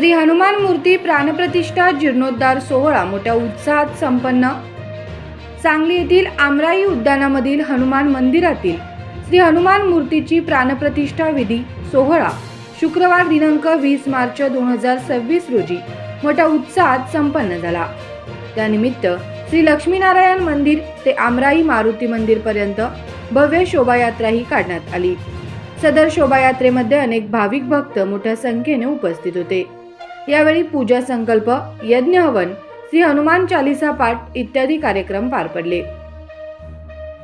श्री हनुमान मूर्ती प्राणप्रतिष्ठा जीर्णोद्धार सोहळा मोठ्या उत्साहात संपन्न। सांगली येथील आमराई उद्यानामधील हनुमान मंदिरातील श्री हनुमान मूर्तीची प्राणप्रतिष्ठा विधी सोहळा शुक्रवार दिनांक 20 मार्च 2026 रोजी मोठ्या उत्साहात संपन्न झाला। त्यानिमित्त श्री लक्ष्मीनारायण मंदिर ते आमराई मारुती मंदिर पर्यंत भव्य शोभायात्राही काढण्यात आली। सदर शोभायात्रेमध्ये अनेक भाविक भक्त मोठ्या संख्येने उपस्थित होते। यावेळी पूजा संकल्प, यज्ञ हवन, श्री हनुमान चालीसा पाठ इत्यादी कार्यक्रम पार पडले।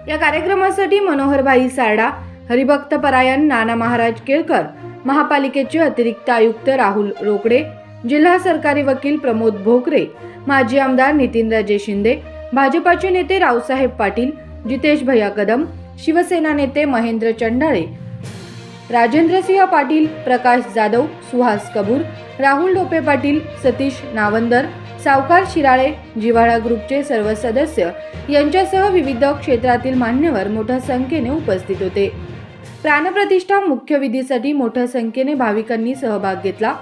या कार्यक्रमासाठी मनोहरभाई सारडा, हरिभक्त परायण नाना महाराज केळकर, महापालिकेचे अतिरिक्त आयुक्त राहुल रोकडे, जिल्हा सरकारी वकील प्रमोद भोकरे, माजी आमदार नितीनराजे शिंदे, भाजपाचे नेते रावसाहेब पाटील, जितेश भैया कदम, शिवसेना नेते महेंद्र चंडाळे, राजेंद्रसिंह पाटील, प्रकाश जाधव, सुहास कबूर, राहुल डोपे पाटील, सतीश नावंदर, सावकार शिराळे, जिव्हाळा ग्रुपचे सर्व सदस्य यांच्यासह विविध क्षेत्रातील मान्यवर मोठ्या संख्येने उपस्थित होते। प्राणप्रतिष्ठा मुख्य विधीसाठी मोठ्या संख्येने भाविकांनी सहभाग घेतला।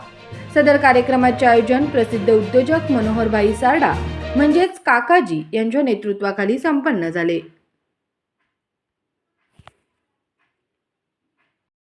सदर कार्यक्रमाचे आयोजन प्रसिद्ध उद्योजक मनोहरभाई सारडा म्हणजेच काकाजी यांच्या नेतृत्वाखाली संपन्न झाले।